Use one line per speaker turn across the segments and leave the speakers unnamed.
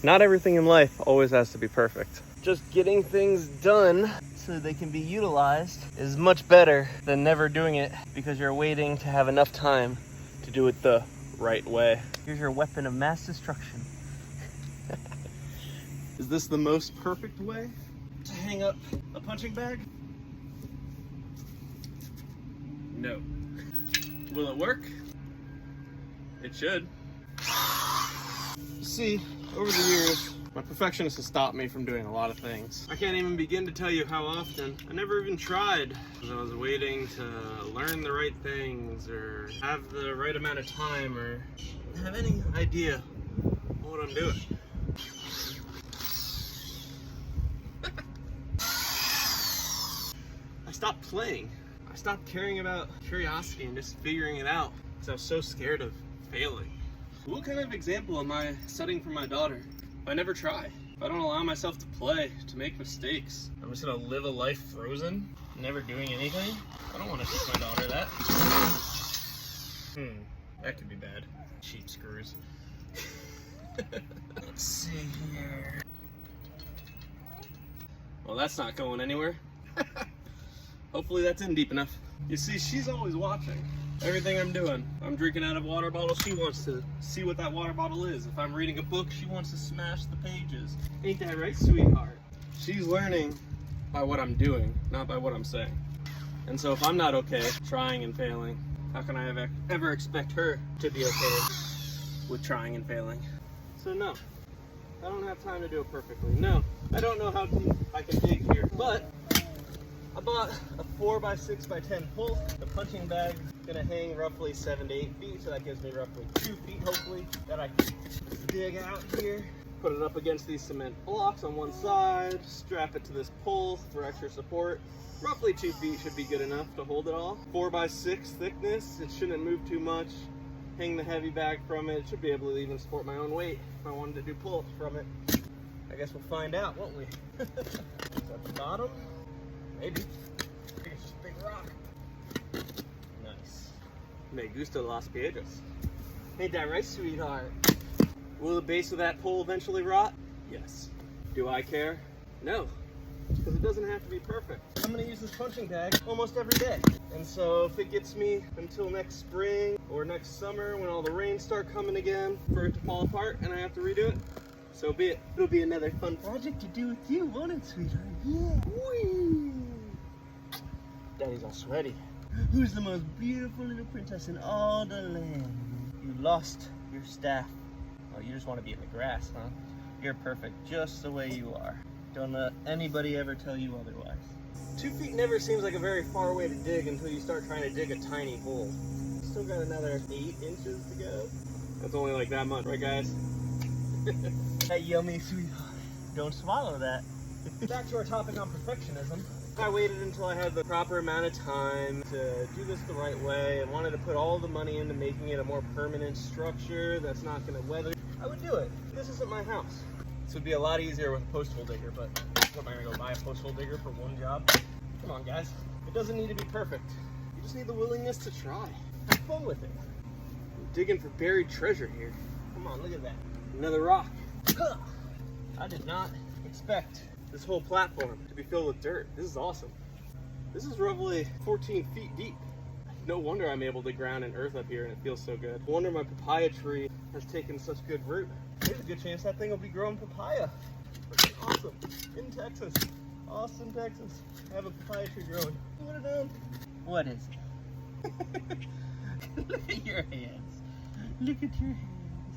Not everything in life always has to be perfect. Just getting things done so they can be utilized is much better than never doing it because you're waiting to have enough time to do it the right way. Here's your weapon of mass destruction. Is this the most perfect way to hang up a punching bag? No. Will it work? It should. You see, over the years, my perfectionist has stopped me from doing a lot of things. I can't even begin to tell you how often. I never even tried because I was waiting to learn the right things or have the right amount of time or have any idea what I'm doing. I stopped playing. I stopped caring about curiosity and just figuring it out because I was so scared of failing. What kind of example am I setting for my daughter if I never try? If I don't allow myself to play, to make mistakes, I'm just gonna live a life frozen, never doing anything? I don't want to teach my daughter that. That could be bad. Cheap screws. Let's see here. Well, that's not going anywhere. Hopefully that's in deep enough. You see, she's always watching everything I'm doing. I'm drinking out of a water bottle, she wants to see what that water bottle is. If I'm reading a book, she wants to smash the pages. Ain't that right, sweetheart? She's learning by what I'm doing, not by what I'm saying. And so if I'm not okay trying and failing, how can I ever expect her to be okay with trying and failing? So no, I don't have time to do it perfectly. No, I don't know how deep I can dig here, but I bought a 4x6x10 pole. The punching bag is gonna hang roughly 7 to 8 feet, so that gives me roughly 2 feet, hopefully, that I can dig out here. Put it up against these cement blocks on one side, strap it to this pole for extra support. Roughly 2 feet should be good enough to hold it all. 4x6 thickness, it shouldn't move too much. Hang the heavy bag from it. It should be able to even support my own weight if I wanted to do pull-ups from it. I guess we'll find out, won't we? Is that the bottom? Maybe. I think it's just a big rock. Nice. Me gusta los piedras. Ain't that right, sweetheart? Will the base of that pole eventually rot? Yes. Do I care? No. Because it doesn't have to be perfect. I'm going to use this punching bag almost every day. And so if it gets me until next spring or next summer when all the rains start coming again for it to fall apart and I have to redo it, so be it. It'll be another fun project to do with you, won't it, sweetheart? Yeah. Whee! Daddy's all sweaty. Who's the most beautiful little princess in all the land? You lost your staff. Oh, you just want to be in the grass, huh? You're perfect just the way you are. Don't let anybody ever tell you otherwise. 2 feet never seems like a very far way to dig until you start trying to dig a tiny hole. Still got another 8 inches to go. That's only like that much, right guys? That yummy sweetheart. Don't swallow that. Back to our topic on perfectionism. I waited until I had the proper amount of time to do this the right way and wanted to put all the money into making it a more permanent structure that's not going to weather. I would do it. This isn't my house. This would be a lot easier with a post hole digger, but am I going to go buy a post hole digger for one job? Come on, guys. It doesn't need to be perfect. You just need the willingness to try. Have fun with it. I'm digging for buried treasure here. Come on, look at that. Another rock. I did not expect this whole platform to be filled with dirt. This is awesome. This is roughly 14 feet deep. No wonder I'm able to ground and earth up here and it feels so good. No wonder my papaya tree has taken such good root. There's a good chance that thing will be growing papaya. Freaking awesome. In Texas. Austin, Texas. I have a papaya tree growing. What it is? What is it? Look at your hands. Look at your hands.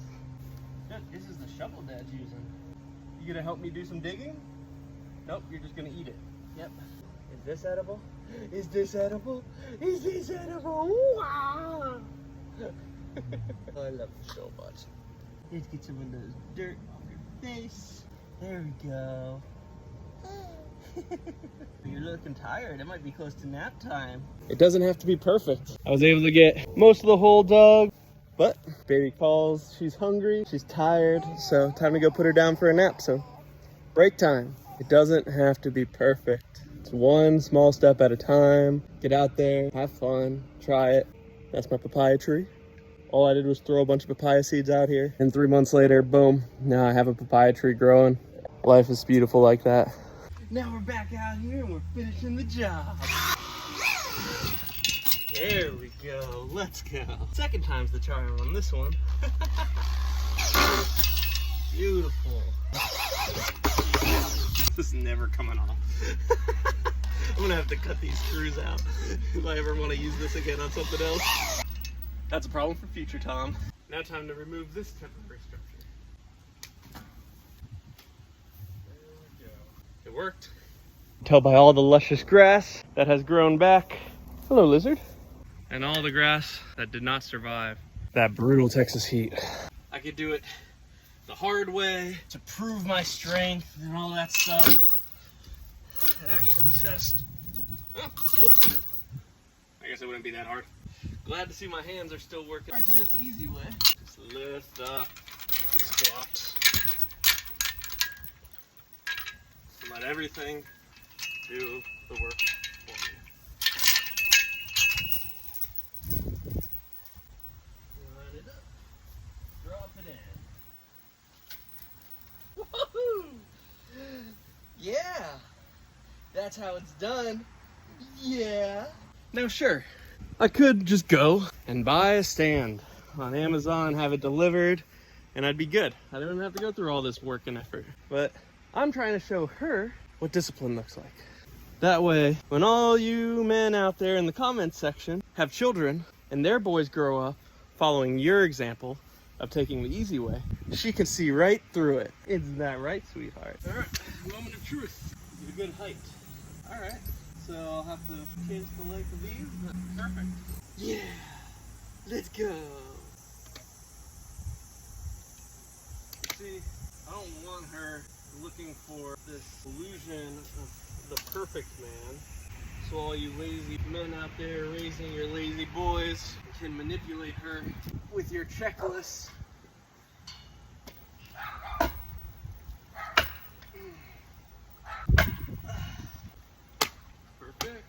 Look, this is the shovel Dad's using. You gonna help me do some digging? Nope, you're just gonna eat it. Yep. Is this edible? Is this edible? Is this edible? Wow! I love you so much. Let's get some of those dirt off your face. There we go. You're looking tired. It might be close to nap time. It doesn't have to be perfect. I was able to get most of the hole dug, but baby calls. She's hungry. She's tired. So time to go put her down for a nap. So break time. It doesn't have to be perfect. It's one small step at a time. Get out there, have fun, try it. That's my papaya tree. All I did was throw a bunch of papaya seeds out here, and 3 months later, boom, now I have a papaya tree growing. Life is beautiful like that. Now we're back out here and we're finishing the job. There we go, let's go. Second time's the charm on this one. Beautiful. This is never coming off. I'm gonna have to cut these screws out if I ever want to use this again on something else. That's a problem for future Tom. Now time to remove this temporary structure. There we go. It worked. Tell by all the luscious grass that has grown back. Hello, lizard. And all the grass that did not survive that brutal Texas heat. I could do it the hard way to prove my strength and all that stuff. And actually test. Oh. I guess it wouldn't be that hard. Glad to see my hands are still working. Or I could do it the easy way. Just lift up, squat. Let everything do the work for me. Line it up. Drop it in. Woohoo! Yeah! That's how it's done. Yeah. Now sure, I could just go and buy a stand on Amazon, have it delivered, and I'd be good. I don't have to go through all this work and effort. But I'm trying to show her what discipline looks like. That way, when all you men out there in the comments section have children and their boys grow up following your example of taking the easy way, she can see right through it. Isn't that right, sweetheart? All right, moment of truth. This is a good height. All right, so I'll have to change the length of these. Perfect. Yeah, let's go. See, I don't want her looking for this illusion of the perfect man. So all you lazy men out there raising your lazy boys can manipulate her with your checklists. Perfect.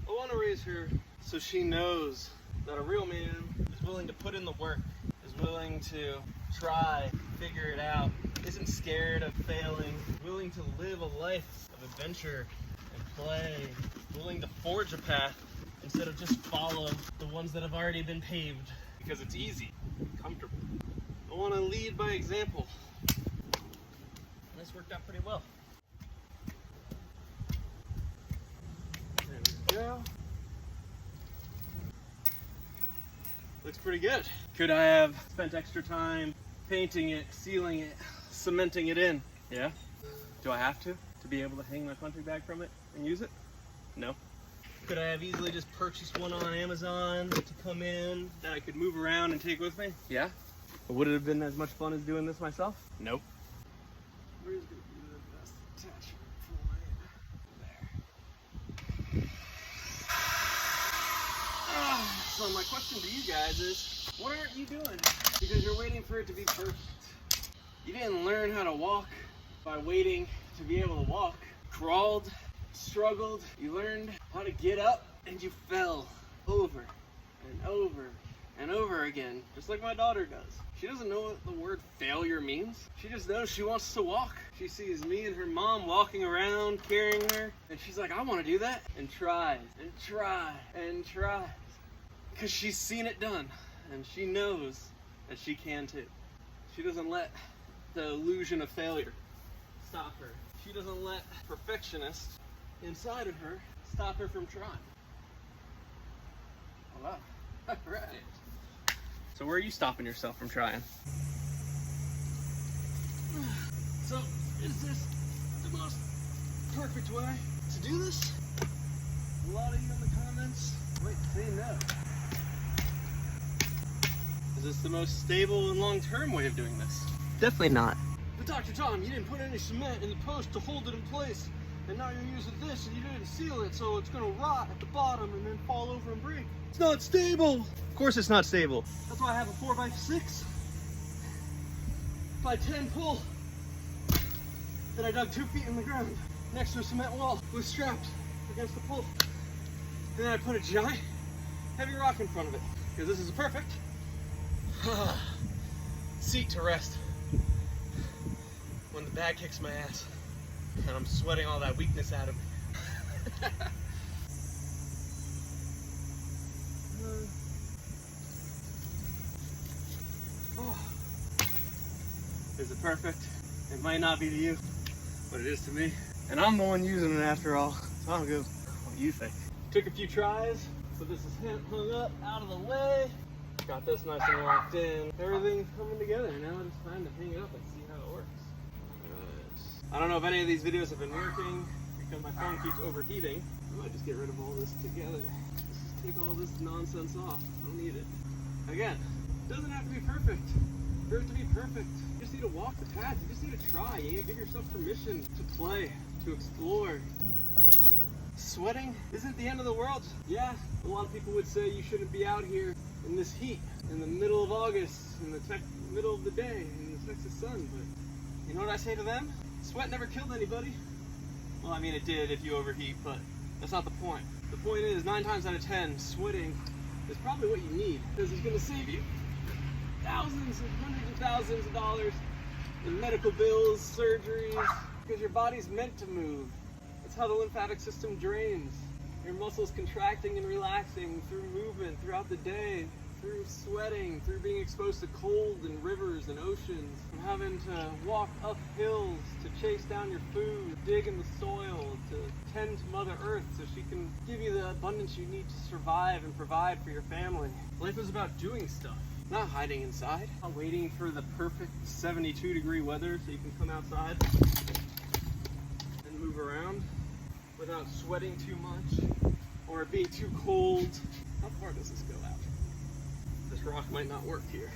I want to raise her so she knows that a real man is willing to put in the work, is willing to try, figure it out, isn't scared of failing, willing to live a life of adventure and play, willing to forge a path instead of just follow the ones that have already been paved because it's easy, comfortable. I want to lead by example. And this worked out pretty well. There we go. Looks pretty good. Could I have spent extra time painting it, sealing it, cementing it in? Yeah. Do I have to be able to hang my punching bag from it and use it? No. Could I have easily just purchased one on Amazon to come in that I could move around and take with me? Yeah. But would it have been as much fun as doing this myself? Nope. Where's going to be the best attachment point? There. So my question to you guys is, what aren't you doing? Because you're waiting for it to be perfect. You didn't learn how to walk by waiting to be able to walk. Crawled, struggled, you learned how to get up, and you fell over and over and over again, just like my daughter does. She doesn't know what the word failure means. She just knows she wants to walk. She sees me and her mom walking around, carrying her, and she's like, I want to do that, and tries and tries and tries. Because she's seen it done, and she knows that she can too. She doesn't let the illusion of failure stop her. She doesn't let perfectionist inside of her stop her from trying. All right. So where are you stopping yourself from trying? So, is this the most perfect way to do this? A lot of you in the comments might say no. Is this the most stable and long-term way of doing this? Definitely not. But Dr. Tom, you didn't put any cement in the post to hold it in place, and now you're using this and you didn't seal it, so it's gonna rot at the bottom and then fall over and break. It's not stable! Of course it's not stable. That's why I have a 4x6 by 10 pole that I dug 2 feet in the ground next to a cement wall with strapped against the pole. And then I put a giant heavy rock in front of it, because this is a perfect seat to rest when the bag kicks my ass and I'm sweating all that weakness out of me. Is it perfect? It might not be to you, but it is to me. And I'm the one using it after all, so I don't give what you think. Took a few tries, but this is hung up out of the way. Got this nice and locked in. Everything's coming together. Now it's time to hang it up and see how it works. Good. I don't know if any of these videos have been working because my phone keeps overheating. I might just get rid of all this together. Just take all this nonsense off. I don't need it. Again, it doesn't have to be perfect. For it to be perfect, you just need to walk the path. You just need to try. You need to give yourself permission to play, to explore. Sweating isn't the end of the world. Yeah, a lot of people would say you shouldn't be out here in this heat, in the middle of August, in the middle of the day, in the Texas sun, but you know what I say to them? Sweat never killed anybody. Well, I mean it did if you overheat, but that's not the point. The point is, 9 times out of 10, sweating is probably what you need, because it's gonna save you thousands and hundreds of thousands of dollars in medical bills, surgeries, because your body's meant to move. It's how the lymphatic system drains. Your muscles contracting and relaxing through movement throughout the day, through sweating, through being exposed to cold and rivers and oceans, from having to walk up hills to chase down your food, dig in the soil, to tend to Mother Earth so she can give you the abundance you need to survive and provide for your family. Life is about doing stuff, not hiding inside, not waiting for the perfect 72-degree weather so you can come outside and move around without sweating too much or it being too cold. How far does this go out? This rock might not work here.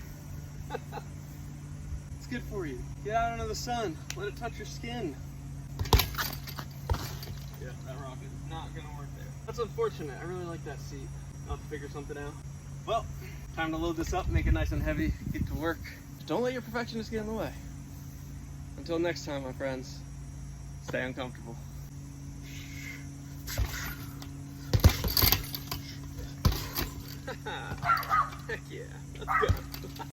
It's good for you. Get out into the sun. Let it touch your skin. Yeah, that rock is not gonna work there. That's unfortunate. I really like that seat. I'll have to figure something out. Well, time to load this up, make it nice and heavy, get to work. Don't let your perfectionist get in the way. Until next time, my friends, stay uncomfortable. Heck yeah, let's go.